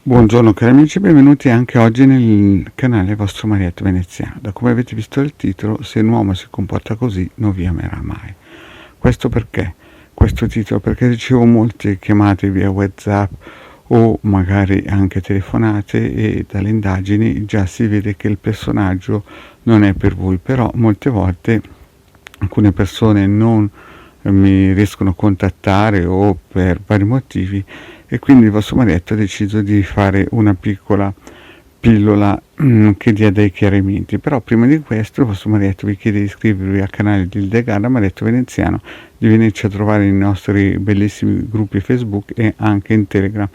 Buongiorno cari amici, benvenuti anche oggi nel canale vostro Marietto Veneziano. Da come avete visto il titolo, se un uomo si comporta così non vi amerà mai. Questo perché? Questo titolo perché ricevo molte chiamate via WhatsApp o magari anche telefonate e dalle indagini già si vede che il personaggio non è per voi, però molte volte alcune persone non mi riescono a contattare o per vari motivi e quindi il vostro marietto ha deciso di fare una piccola pillola che dia dei chiarimenti. Però prima di questo il vostro marietto vi chiede di iscrivervi al canale di Ildegard Marietto Veneziano, di venirci a trovare nei nostri bellissimi gruppi Facebook e anche in Telegram,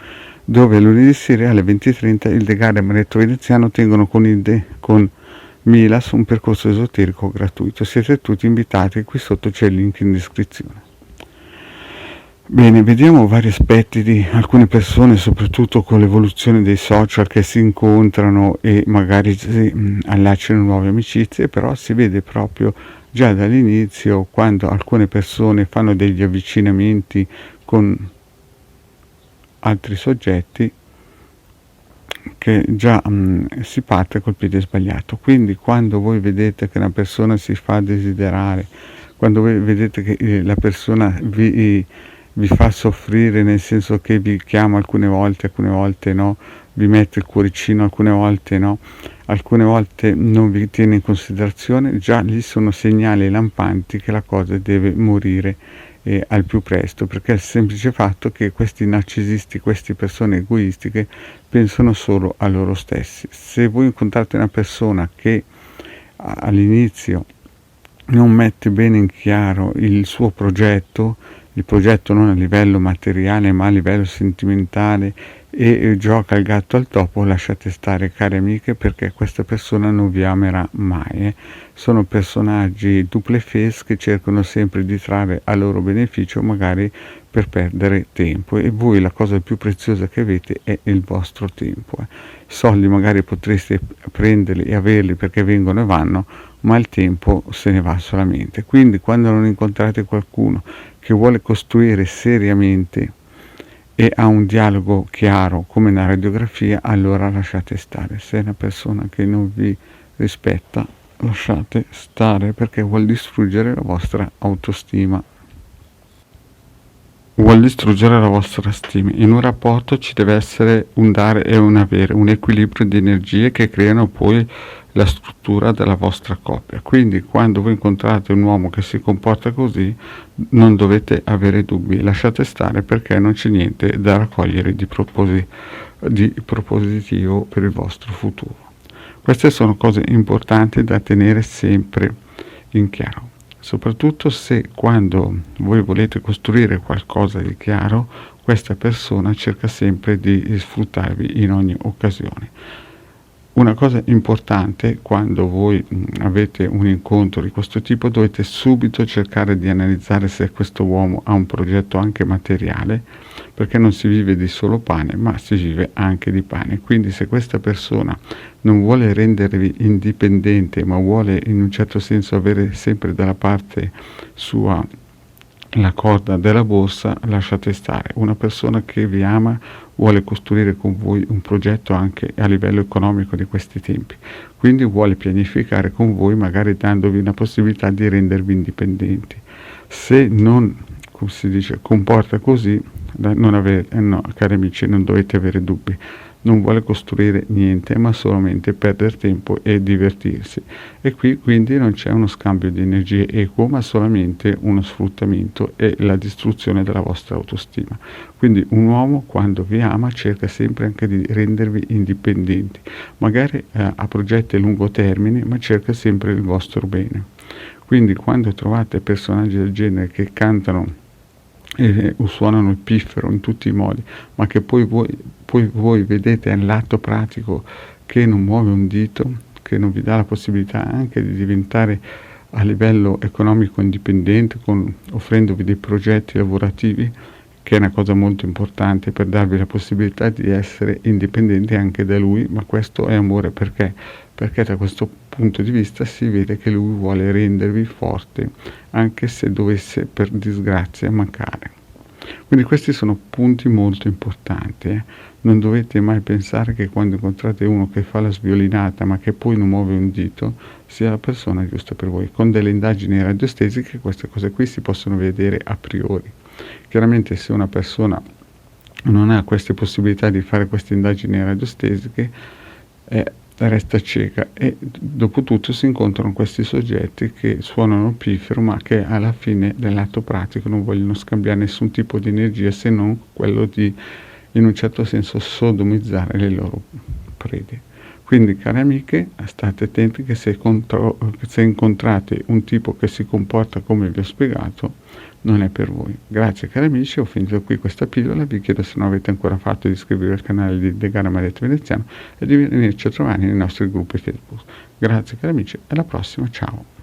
dove lunedì sera alle 20:30 Ildegard e Marietto Veneziano tengono con Milas un percorso esoterico gratuito. Siete tutti invitati, qui sotto c'è il link in descrizione. Bene, vediamo vari aspetti di alcune persone, soprattutto con l'evoluzione dei social che si incontrano e magari si allacciano nuove amicizie, però si vede proprio già dall'inizio quando alcune persone fanno degli avvicinamenti con altri soggetti che già si parte col piede sbagliato. Quindi quando voi vedete che una persona si fa desiderare, quando voi vedete che la persona vi fa soffrire, nel senso che vi chiama alcune volte no, vi mette il cuoricino, alcune volte no, alcune volte non vi tiene in considerazione, già lì sono segnali lampanti che la cosa deve morire al più presto, perché è il semplice fatto che questi narcisisti, queste persone egoistiche pensano solo a loro stessi. Se voi incontrate una persona che all'inizio non mette bene in chiaro il suo progetto, il progetto non a livello materiale ma a livello sentimentale e gioca il gatto al topo, lasciate stare cari amiche, perché questa persona non vi amerà mai. Sono personaggi double face che cercano sempre di trarre a loro beneficio, magari per perdere tempo, e voi la cosa più preziosa che avete è il vostro tempo. I soldi magari potreste prenderli e averli perché vengono e vanno, ma il tempo se ne va solamente. Quindi quando non incontrate qualcuno che vuole costruire seriamente e ha un dialogo chiaro come una radiografia, allora lasciate stare. Se è una persona che non vi rispetta, lasciate stare, perché vuol distruggere la vostra autostima, vuol distruggere la vostra stima. In un rapporto ci deve essere un dare e un avere, un equilibrio di energie che creano poi la struttura della vostra coppia. Quindi quando voi incontrate un uomo che si comporta così, non dovete avere dubbi, lasciate stare, perché non c'è niente da raccogliere di propositivo per il vostro futuro. Queste sono cose importanti da tenere sempre in chiaro, soprattutto se quando voi volete costruire qualcosa di chiaro, questa persona cerca sempre di sfruttarvi in ogni occasione. Una cosa importante, quando voi avete un incontro di questo tipo, dovete subito cercare di analizzare se questo uomo ha un progetto anche materiale, perché non si vive di solo pane, ma si vive anche di pane. Quindi se questa persona non vuole rendervi indipendente, ma vuole in un certo senso avere sempre dalla parte sua la corda della borsa, lasciate stare. Una persona che vi ama vuole costruire con voi un progetto anche a livello economico di questi tempi, quindi vuole pianificare con voi, magari dandovi una possibilità di rendervi indipendenti. Se non, come si dice, comporta così, no, cari amici, non dovete avere dubbi. Non vuole costruire niente, ma solamente perdere tempo e divertirsi. E qui quindi non c'è uno scambio di energie equo, ma solamente uno sfruttamento e la distruzione della vostra autostima. Quindi un uomo, quando vi ama, cerca sempre anche di rendervi indipendenti. Magari ha progetti a lungo termine, ma cerca sempre il vostro bene. Quindi quando trovate personaggi del genere che cantano e suonano il piffero in tutti i modi, ma che poi voi vedete all'atto pratico che non muove un dito, che non vi dà la possibilità anche di diventare a livello economico indipendente, offrendovi dei progetti lavorativi, che è una cosa molto importante per darvi la possibilità di essere indipendenti anche da lui, ma questo è amore. Perché da questo punto di vista si vede che lui vuole rendervi forte, anche se dovesse per disgrazia mancare. Quindi questi sono punti molto importanti. Non dovete mai pensare che quando incontrate uno che fa la sviolinata ma che poi non muove un dito sia la persona giusta per voi. Con delle indagini radiostesiche queste cose qui si possono vedere a priori. Chiaramente se una persona non ha queste possibilità di fare queste indagini radiostesiche resta cieca e dopo tutto si incontrano questi soggetti che suonano piffero ma che alla fine dell'atto pratico non vogliono scambiare nessun tipo di energia se non quello di in un certo senso sodomizzare le loro prede. Quindi cari amiche, state attenti che se incontrate un tipo che si comporta come vi ho spiegato non è per voi. Grazie cari amici, ho finito qui questa pillola, vi chiedo se non avete ancora fatto di iscrivervi al canale di The Gara Maledetto Veneziano e di venirci a trovare nei nostri gruppi Facebook. Grazie cari amici e alla prossima, ciao!